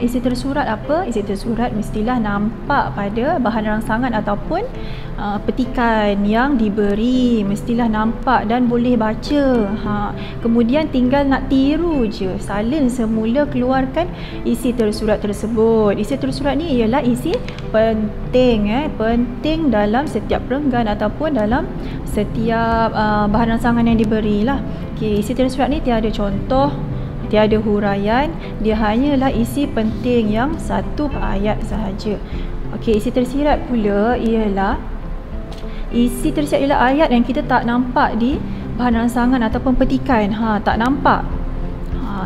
isi tersurat apa? Isi tersurat mestilah nampak pada bahan rangsangan ataupun petikan yang diberi, mestilah nampak dan boleh baca. Kemudian tinggal nak tiru je, salin semula keluarkan isi tersurat tersebut. Isi tersurat ni ialah isi penting, penting dalam setiap perenggan ataupun dalam setiap bahan rangsangan yang diberilah. Okey, isi tersurat ni tiada contoh, tiada huraian, dia hanyalah isi penting yang satu ayat sahaja. Okey, isi tersirat pula ialah ayat yang kita tak nampak di bahan rangsangan ataupun petikan. Tak nampak.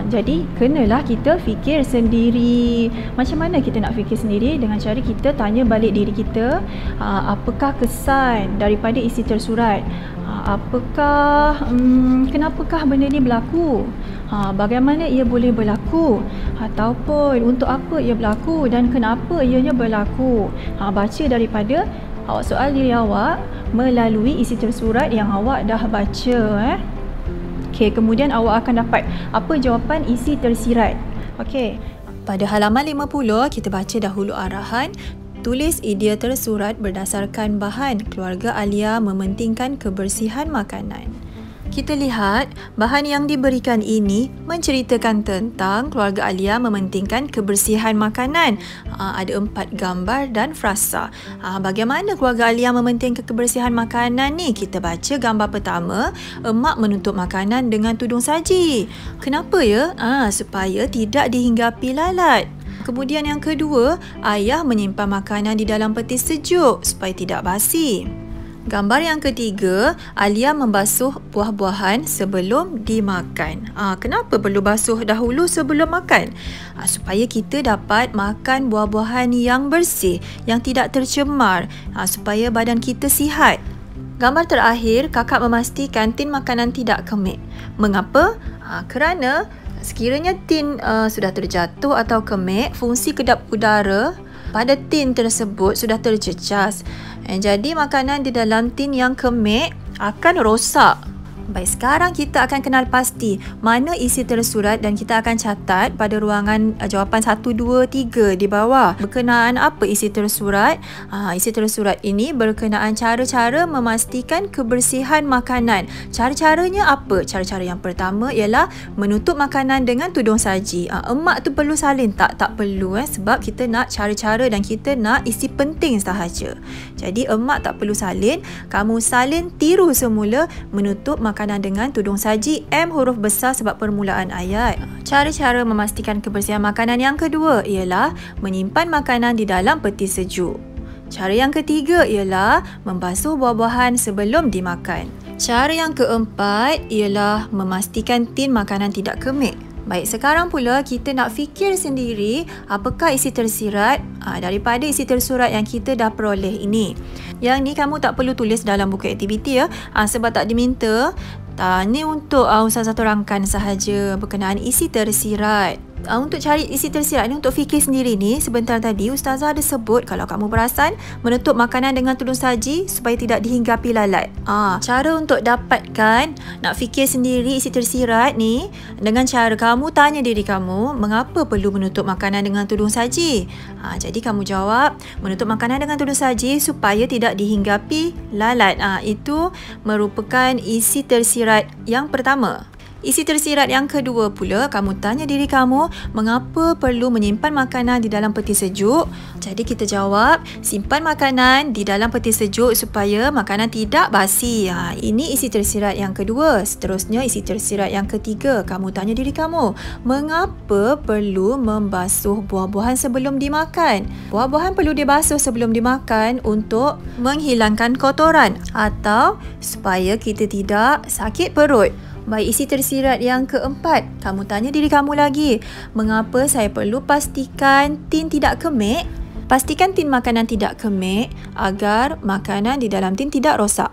Jadi kenalah kita fikir sendiri. Macam mana kita nak fikir sendiri? Dengan cara kita tanya balik diri kita, apakah kesan daripada isi tersurat? Kenapakah benda ni berlaku? Bagaimana ia boleh berlaku? Ataupun untuk apa ia berlaku dan kenapa ianya berlaku? Baca daripada awak soal diri awak melalui isi tersurat yang awak dah baca. Okey, kemudian awak akan dapat apa jawapan isi tersirat. Okey. Pada halaman 50 kita baca dahulu arahan. Tulis idea tersurat berdasarkan bahan. Keluarga Alia mementingkan kebersihan makanan. Kita lihat bahan yang diberikan ini menceritakan tentang keluarga Alia mementingkan kebersihan makanan. Ada 4 gambar dan frasa. Bagaimana keluarga Alia mementingkan kebersihan makanan ni? Kita baca gambar pertama, emak menutup makanan dengan tudung saji. Kenapa ya? Supaya tidak dihinggapi lalat. Kemudian yang kedua, ayah menyimpan makanan di dalam peti sejuk supaya tidak basi. Gambar yang ketiga, Alia membasuh buah-buahan sebelum dimakan. Kenapa perlu basuh dahulu sebelum makan? Supaya kita dapat makan buah-buahan yang bersih, yang tidak tercemar, supaya badan kita sihat. Gambar terakhir, kakak memastikan tin makanan tidak kemik. Mengapa? Kerana sekiranya tin sudah terjatuh atau kemik, fungsi kedap udara pada tin tersebut sudah tercecas. Jadi makanan di dalam tin yang kemik akan rosak. Baik, sekarang kita akan kenal pasti mana isi tersurat dan kita akan catat pada ruangan jawapan 1, 2, 3 di bawah. Berkenaan apa isi tersurat? Isi tersurat ini berkenaan cara-cara memastikan kebersihan makanan. Cara-caranya apa? Cara-cara yang pertama ialah menutup makanan dengan tudung saji. Emak tu perlu salin tak? Tak perlu sebab kita nak cara-cara dan kita nak isi penting sahaja. Jadi emak tak perlu salin, kamu salin tiru semula menutup makanan dengan tudung saji, M huruf besar sebab permulaan ayat. Cara-cara memastikan kebersihan makanan yang kedua ialah menyimpan makanan di dalam peti sejuk. Cara yang ketiga ialah membasuh buah-buahan sebelum dimakan. Cara yang keempat ialah memastikan tin makanan tidak kemik. Baik, sekarang pula kita nak fikir sendiri apakah isi tersirat daripada isi tersurat yang kita dah peroleh ini. Yang ni kamu tak perlu tulis dalam buku aktiviti sebab tak diminta. Ni untuk Ustazah terangkan sahaja berkenaan isi tersirat. Untuk cari isi tersirat ni, untuk fikir sendiri ni, sebentar tadi Ustazah ada sebut, kalau kamu perasan, menutup makanan dengan tudung saji supaya tidak dihinggapi lalat. Cara untuk dapatkan, nak fikir sendiri isi tersirat ni dengan cara kamu tanya diri kamu, mengapa perlu menutup makanan dengan tudung saji? Jadi kamu jawab, menutup makanan dengan tudung saji supaya tidak dihinggapi lalat. Itu merupakan isi tersirat yang pertama. Isi tersirat yang kedua pula, kamu tanya diri kamu, mengapa perlu menyimpan makanan di dalam peti sejuk? Jadi kita jawab, simpan makanan di dalam peti sejuk supaya makanan tidak basi. Ini isi tersirat yang kedua. Seterusnya isi tersirat yang ketiga, kamu tanya diri kamu, mengapa perlu membasuh buah-buahan sebelum dimakan? Buah-buahan perlu dibasuh sebelum dimakan untuk menghilangkan kotoran atau supaya kita tidak sakit perut. Baik, isi tersirat yang keempat, kamu tanya diri kamu lagi, mengapa saya perlu pastikan tin tidak kemik? Pastikan tin makanan tidak kemik agar makanan di dalam tin tidak rosak.